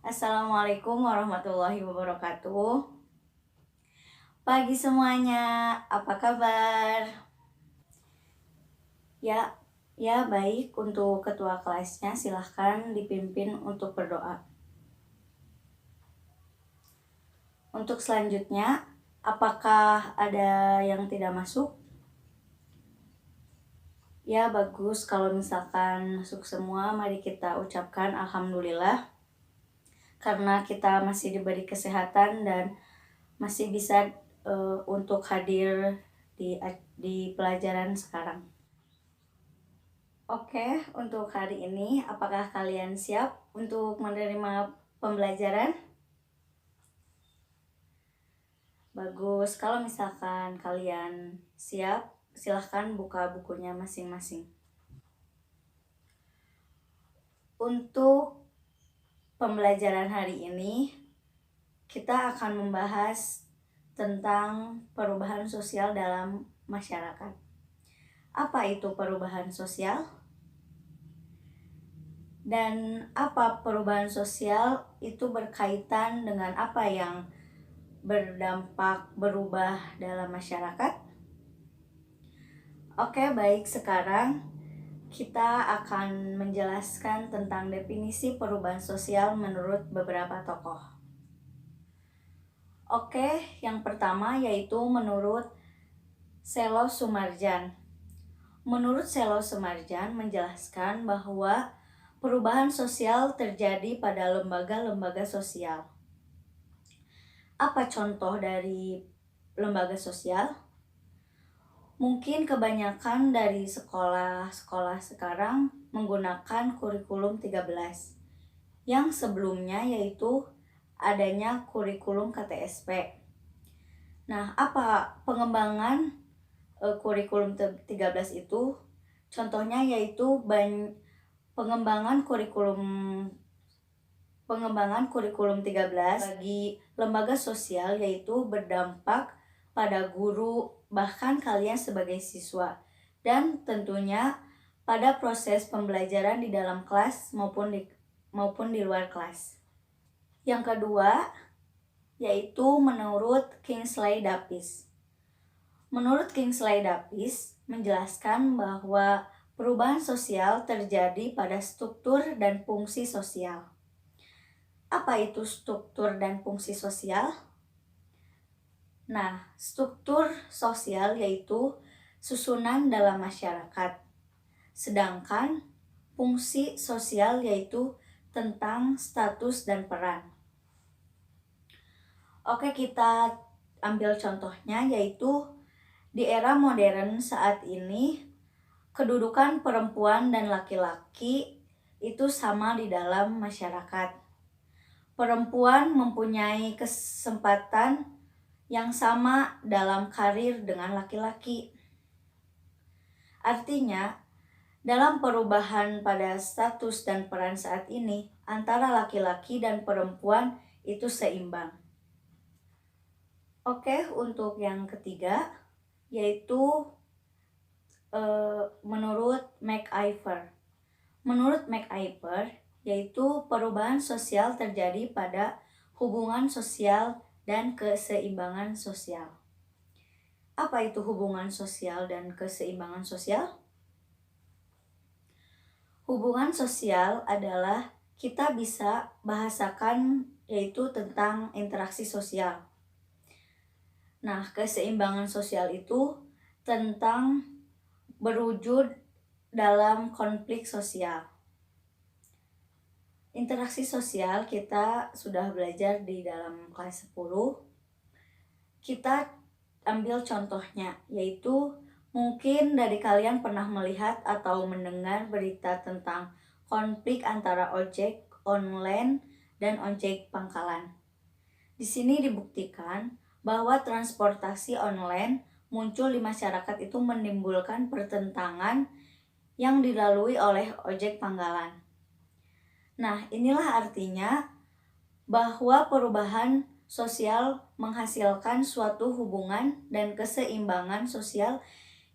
Assalamualaikum warahmatullahi wabarakatuh. Pagi semuanya, apa kabar? Ya baik. Untuk ketua kelasnya silahkan dipimpin untuk berdoa. Untuk selanjutnya, apakah ada yang tidak masuk? Ya bagus, kalau misalkan masuk semua, mari kita ucapkan alhamdulillah. Karena kita masih diberi kesehatan dan masih bisa untuk hadir di pelajaran sekarang. Oke, untuk hari ini apakah kalian siap untuk menerima pembelajaran? Bagus, kalau misalkan kalian siap, silahkan buka bukunya masing-masing. Untuk pembelajaran hari ini, kita akan membahas tentang perubahan sosial dalam masyarakat. Apa itu perubahan sosial? Dan apa perubahan sosial itu berkaitan dengan apa yang berdampak berubah dalam masyarakat? Oke, baik, sekarang kita akan menjelaskan tentang definisi perubahan sosial menurut beberapa tokoh. Oke, yang pertama yaitu menurut Selo Sumarjan. Menurut Selo Sumarjan menjelaskan bahwa perubahan sosial terjadi pada lembaga-lembaga sosial. Apa contoh dari lembaga sosial? Mungkin kebanyakan dari sekolah-sekolah sekarang menggunakan kurikulum 13 yang sebelumnya yaitu adanya kurikulum KTSP. Nah, apa pengembangan kurikulum 13 itu? Contohnya yaitu pengembangan kurikulum 13 bagi lembaga sosial yaitu berdampak pada guru, bahkan kalian sebagai siswa, dan tentunya pada proses pembelajaran di dalam kelas maupun di luar kelas. Yang kedua yaitu menurut Kingsley Davis. Menurut Kingsley Davis menjelaskan bahwa perubahan sosial terjadi pada struktur dan fungsi sosial. Apa itu struktur dan fungsi sosial? Nah, struktur sosial yaitu susunan dalam masyarakat. Sedangkan fungsi sosial yaitu tentang status dan peran. Oke, kita ambil contohnya yaitu di era modern saat ini kedudukan perempuan dan laki-laki itu sama di dalam masyarakat. Perempuan mempunyai kesempatan yang sama dalam karir dengan laki-laki. Artinya, dalam perubahan pada status dan peran saat ini, antara laki-laki dan perempuan itu seimbang. Oke, untuk yang ketiga, yaitu menurut MacIver. Menurut MacIver, yaitu perubahan sosial terjadi pada hubungan sosial dan keseimbangan sosial. Apa itu hubungan sosial dan keseimbangan sosial? Hubungan sosial adalah kita bisa bahasakan yaitu tentang interaksi sosial. Nah, keseimbangan sosial itu tentang berwujud dalam konflik sosial. Interaksi sosial kita sudah belajar di dalam kelas 10. Kita ambil contohnya, yaitu mungkin dari kalian pernah melihat atau mendengar berita tentang konflik antara ojek online dan ojek pangkalan. Di sini dibuktikan bahwa transportasi online muncul di masyarakat itu menimbulkan pertentangan yang dilalui oleh ojek pangkalan. Nah, inilah artinya bahwa perubahan sosial menghasilkan suatu hubungan dan keseimbangan sosial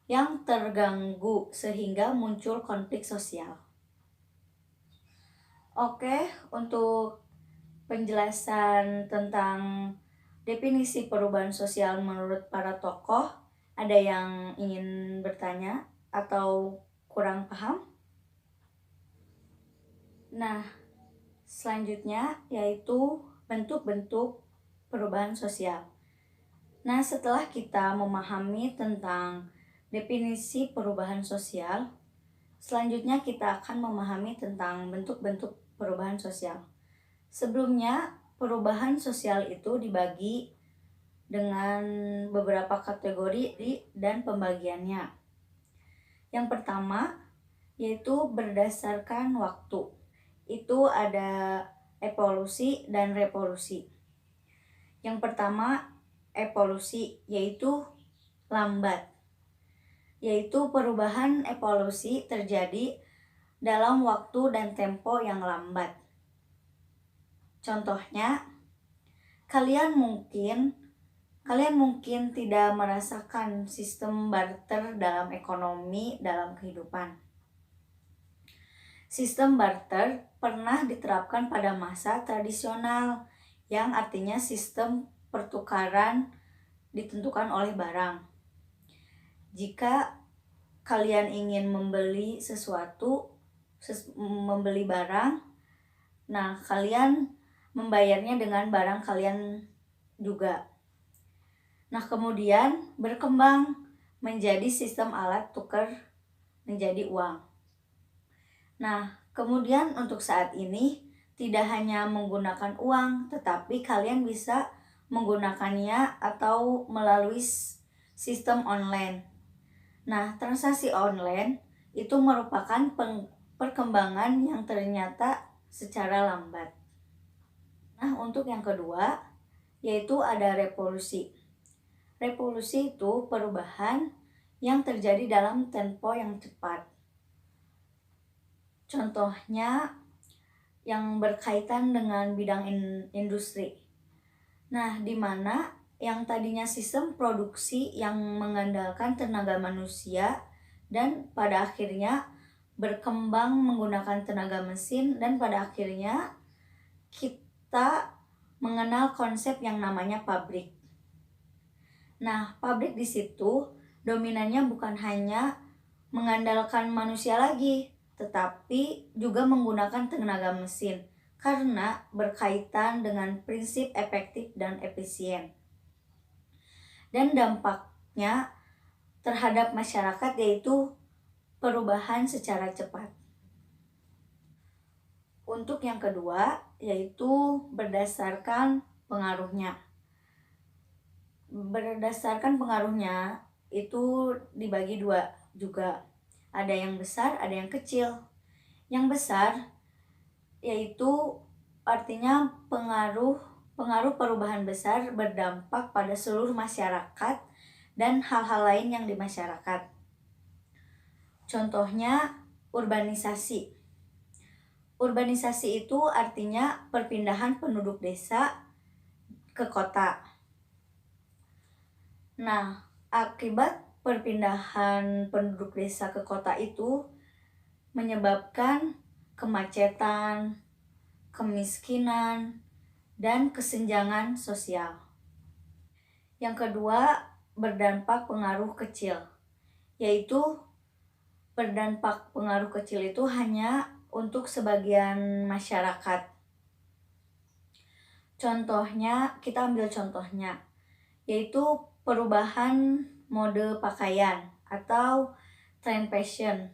yang terganggu sehingga muncul konflik sosial. Oke, untuk penjelasan tentang definisi perubahan sosial menurut para tokoh. Ada yang ingin bertanya atau kurang paham? Nah, selanjutnya yaitu bentuk-bentuk perubahan sosial. Nah, setelah kita memahami tentang definisi perubahan sosial, selanjutnya kita akan memahami tentang bentuk-bentuk perubahan sosial. Sebelumnya, perubahan sosial itu dibagi dengan beberapa kategori dan pembagiannya. Yang pertama, yaitu berdasarkan waktu. Itu ada evolusi dan revolusi. Yang pertama, evolusi, yaitu lambat. Yaitu perubahan evolusi terjadi dalam waktu dan tempo yang lambat. Contohnya, kalian mungkin tidak merasakan sistem barter dalam ekonomi dalam kehidupan. Sistem barter pernah diterapkan pada masa tradisional, yang artinya sistem pertukaran ditentukan oleh barang. Jika kalian ingin membeli sesuatu, membeli barang, nah kalian membayarnya dengan barang kalian juga. Nah, kemudian berkembang menjadi sistem alat tukar menjadi uang. Nah, kemudian untuk saat ini tidak hanya menggunakan uang, tetapi kalian bisa menggunakannya atau melalui sistem online. Nah, transaksi online itu merupakan perkembangan yang ternyata secara lambat. Nah, untuk yang kedua, yaitu ada revolusi. Revolusi itu perubahan yang terjadi dalam tempo yang cepat. Contohnya yang berkaitan dengan bidang industri. Nah, di mana yang tadinya sistem produksi yang mengandalkan tenaga manusia dan pada akhirnya berkembang menggunakan tenaga mesin, dan pada akhirnya kita mengenal konsep yang namanya pabrik. Nah, pabrik di situ dominannya bukan hanya mengandalkan manusia lagi, tetapi juga menggunakan tenaga mesin karena berkaitan dengan prinsip efektif dan efisien. Dan dampaknya terhadap masyarakat yaitu perubahan secara cepat. Untuk yang kedua, yaitu berdasarkan pengaruhnya. Berdasarkan pengaruhnya itu dibagi dua juga. Ada yang besar, ada yang kecil. Yang besar yaitu artinya pengaruh perubahan besar berdampak pada seluruh masyarakat dan hal-hal lain yang di masyarakat. Contohnya urbanisasi. Urbanisasi itu artinya perpindahan penduduk desa ke kota. Nah, akibat perpindahan penduduk desa ke kota itu menyebabkan kemacetan, kemiskinan, dan kesenjangan sosial. Yang kedua, berdampak pengaruh kecil, yaitu berdampak pengaruh kecil itu hanya untuk sebagian masyarakat. Contohnya, kita ambil contohnya, yaitu perubahan mode pakaian atau tren fashion.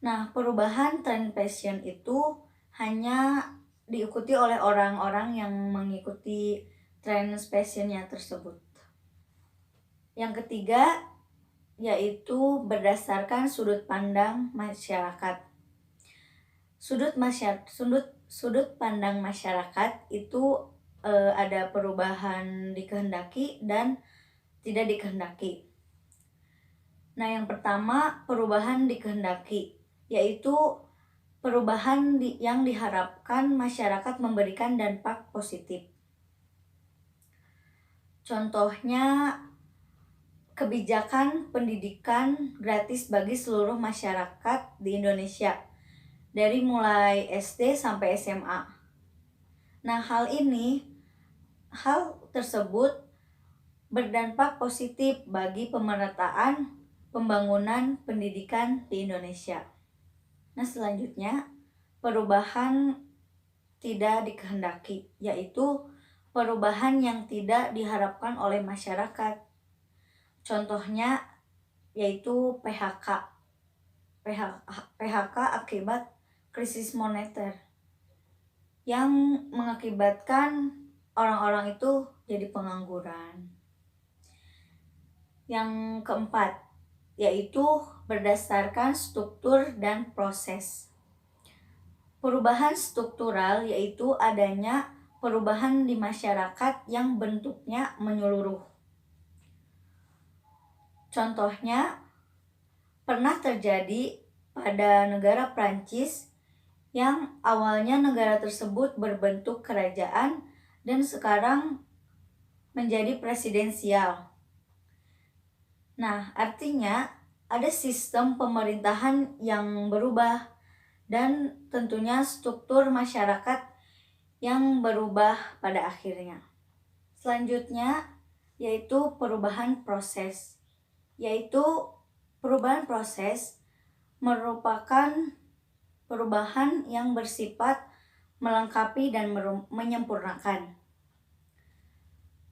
Nah, perubahan tren fashion itu hanya diikuti oleh orang-orang yang mengikuti tren fashionnya tersebut. Yang ketiga, yaitu berdasarkan sudut pandang masyarakat. Sudut pandang masyarakat itu ada perubahan dikehendaki dan tidak dikehendaki. Nah, yang pertama perubahan dikehendaki, yaitu perubahan yang diharapkan masyarakat memberikan dampak positif. Contohnya kebijakan pendidikan gratis bagi seluruh masyarakat di Indonesia dari mulai SD sampai SMA. Nah, hal tersebut berdampak positif bagi pemerataan pembangunan pendidikan di Indonesia. Nah, selanjutnya perubahan tidak dikehendaki, yaitu perubahan yang tidak diharapkan oleh masyarakat. Contohnya yaitu PHK akibat krisis moneter yang mengakibatkan orang-orang itu jadi pengangguran. Yang keempat, yaitu berdasarkan struktur dan proses. Perubahan struktural yaitu adanya perubahan di masyarakat yang bentuknya menyeluruh. Contohnya, pernah terjadi pada negara Prancis yang awalnya negara tersebut berbentuk kerajaan dan sekarang menjadi presidensial. Nah, artinya ada sistem pemerintahan yang berubah dan tentunya struktur masyarakat yang berubah pada akhirnya. Selanjutnya yaitu perubahan proses. Perubahan proses merupakan perubahan yang bersifat melengkapi dan menyempurnakan.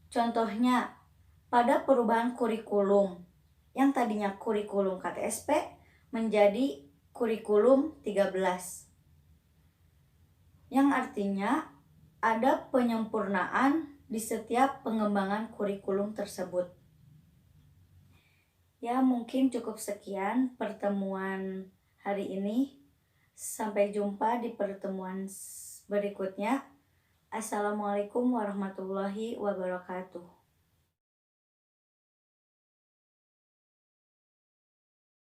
Contohnya, pada perubahan kurikulum yang tadinya kurikulum KTSP menjadi kurikulum 13. Yang artinya ada penyempurnaan di setiap pengembangan kurikulum tersebut. Ya, mungkin cukup sekian pertemuan hari ini. Sampai jumpa di pertemuan berikutnya. Assalamualaikum warahmatullahi wabarakatuh.